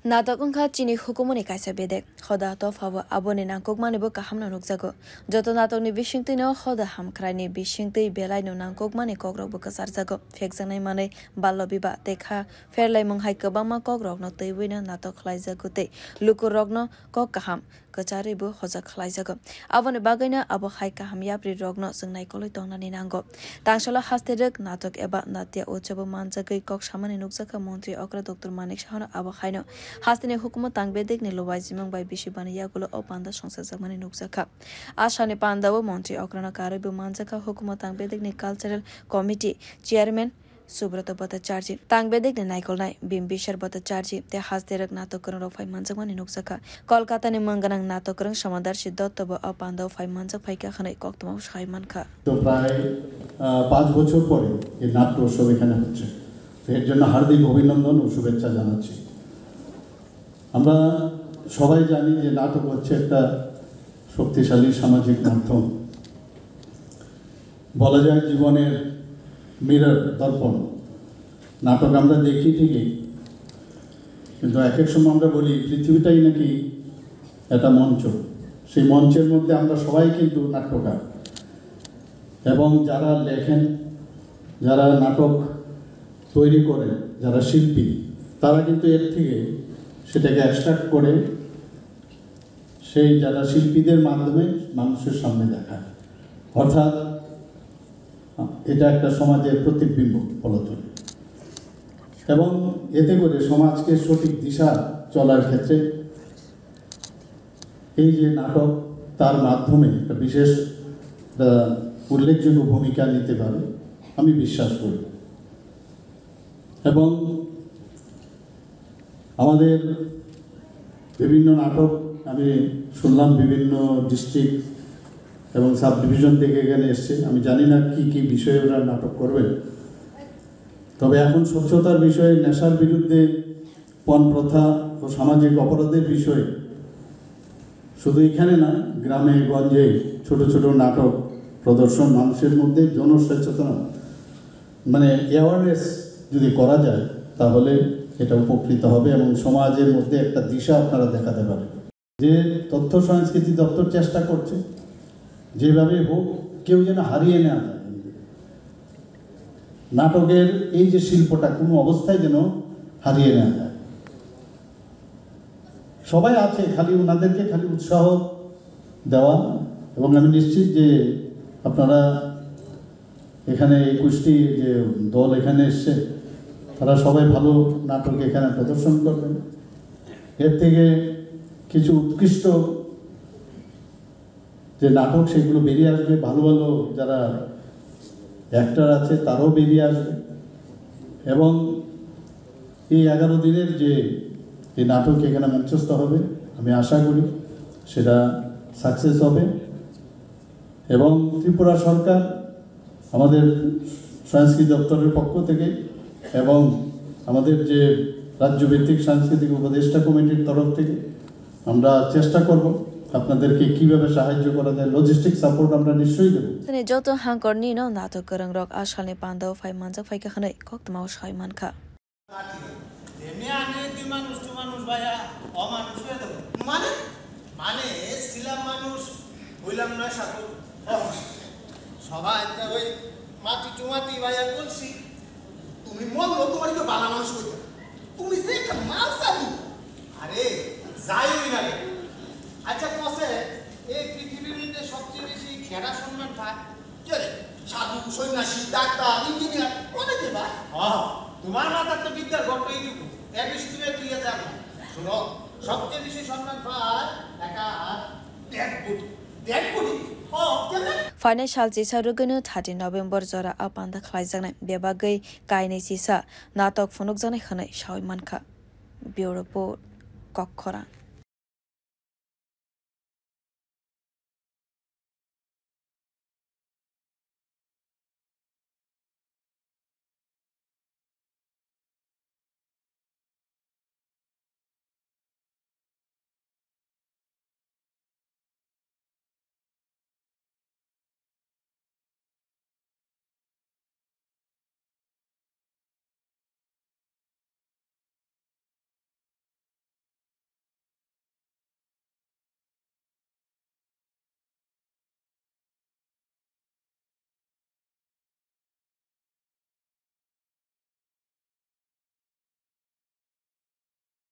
Natok ungkha chini hukumuni kaisa bedek khoda to phabo aboni nangkokmani bo kahamna nukjago joto natokni bisingtino khoda hamkhrani bisingtui belai no nangkokmani kogrok bo kasarjago phekjanai manai ballo biba tekha ferlaimung hai kwbangma kogrok no teibuino natok khlaijago tei lukurokno kok kaham kachari bo hoja khlaijago aboni bagaina abo hai kaham yapri rokno jeng naikoloi tongnani nango tangsalo hasterek natok eba natya utsabu manjagoi kok samani nukjaka mantri okra dr manik sahano abo haino Hastini hukumat tangbedek ni lobai jimang bai bisibani yagulo o panda songsajakmani nukjaka. Asani pandawo mantri okrana karaibo manjaka hukumat tangbedek ni cultural committee chairman Subrata Bhattacharjee tangbedek ni naikolnai Bimbishar Bhattacharjee te hasderek natokrang rok phai manjakmani nukjaka. Kolkata ni manganang natokrang Samadarshi Dotto bo o pandawo phai manjak phaika khanai koktama sai manka. তো প্রায় 5 বছর পরে এই নাট্য উৎসব এখানে হচ্ছে এর জন্য হার্দিক অভিনন্দন ও শুভেচ্ছা জানাচ্ছি আমরা সবাই জানি যে নাটক হচ্ছে একটা শক্তিশালী সামাজিক মাধ্যম বলা যায় জীবনের মিরর দর্পণ নাটক আমরা দেখি ঠিকই কিন্তু এক এক সময় আমরা বলি পৃথিবীটাই নাকি একটা মঞ্চ সেই মঞ্চের মধ্যে আমরা সবাই কিন্তু নাট্যকার এবং যারা লেখেন যারা নাটক তৈরি করেন যারা শিল্পী তারা কিন্তু এর থেকে সেটাকে এক্সট্রাক্ট করে সেই যারা শিল্পীদের মাধ্যমে মানুষের সামনে দেখায় অর্থাৎ এটা একটা সমাজের প্রতিবিম্ব বলা চলে এবং এতে করে সমাজকে সঠিক দিশা চলার ক্ষেত্রে এই যে নাটক তার মাধ্যমে একটা বিশেষ উল্লেখযোগ্য ভূমিকা নিতে পারে আমি বিশ্বাস করি এবং আমাদের বিভিন্ন নাটক আমি শুনলাম বিভিন্ন ডিস্ট্রিক্ট এবং সাব ডিভিশন থেকে এখানে এসছে আমি জানি না কি কি বিষয়ে ওরা নাটক করবেন তবে এখন স্বচ্ছতার বিষয়ে নেশার বিরুদ্ধে পণ প্রথা ও সামাজিক অপরাধের বিষয়ে শুধু এখানে না গ্রামে গঞ্জে ছোট ছোট নাটক প্রদর্শন মানুষের মধ্যে জনসচেতনতা মানে অ্যাওয়ারনেস যদি করা যায় তাহলে এটা উপকৃত হবে এবং সমাজের মধ্যে একটা দিশা আপনারা দেখাতে পারেন যে তথ্য সংস্কৃতি দপ্তর চেষ্টা করছে যেভাবে হোক কেউ যেন হারিয়ে না যায় নাটকের এই যে শিল্পটা কোনো অবস্থায় যেন হারিয়ে না যায় সবাই আছে খালি ওনাদেরকে খালি উৎসাহ দেওয়া এবং আমি নিশ্চিত যে আপনারা এখানে 21টি যে দল এখানে এসছে তারা সবাই ভালো নাটক এখানে প্রদর্শন করবেন এর থেকে কিছু উৎকৃষ্ট যে নাটক সেগুলো বেরিয়ে আসবে ভালো ভালো যারা অ্যাক্টর আছে তারাও বেরিয়ে আসবে এবং এই 11 দিনের যে এই নাটক এখানে মঞ্চস্থ হবে আমি আশা করি সেটা সাকসেস হবে এবং ত্রিপুরা সরকার আমাদের সংস্কৃতি দপ্তরের পক্ষ থেকে এবং আমাদের যে রাজ্যভিত্তিক সাংস্কৃতিক উপদেষ্টা কমিটির তরফ থেকে আমরা চেষ্টা করব আপনাদেরকে কিভাবে সাহায্য করা যায় লজিস্টিক সাপোর্ট আমরা নিশ্চয়ই দেব তনে যত হাঙ্করনি ন নাটক করং রক আশালনি পান্দাও ফাই মানজাক ফাইকা খানাই কক্তমাও সাই মানখা এমনি আমি দুই মানুষ তো মানুষ ভাইয়া অমানুষ হয়ে দেব মানে মানে ছিলাম মানুষ হইলাম না সাধু সবাই ওই মাটি টুমাটি ভাইয়া বলছি তুমি মরলো তোমার কেউ বালা মানুষ হইতে তুমি যে একটা মাল চালু আরে যাইই না রে আচ্ছা কসে এই পৃথিবীর মধ্যে সবচেয়ে বেশি খেড়া সম্মান পায় কে রে সাধু সন্ন্যাসী ডাক্তার ইঞ্জিনিয়ার অনেকে পায় তোমার মাথার তো বিদ্যার গর্ত এইটুকু এর বেশি তুমি দিয়ে যাবে শোনো সবচেয়ে বেশি সম্মান পায় একা দেড় কোটি Financial Jisa Rugunu 30 November Zora Apanda Khlaijana Bebagai Kaini Sisa Natok Funuk Jana Khane Shawi Manka Bureau Report Kokkora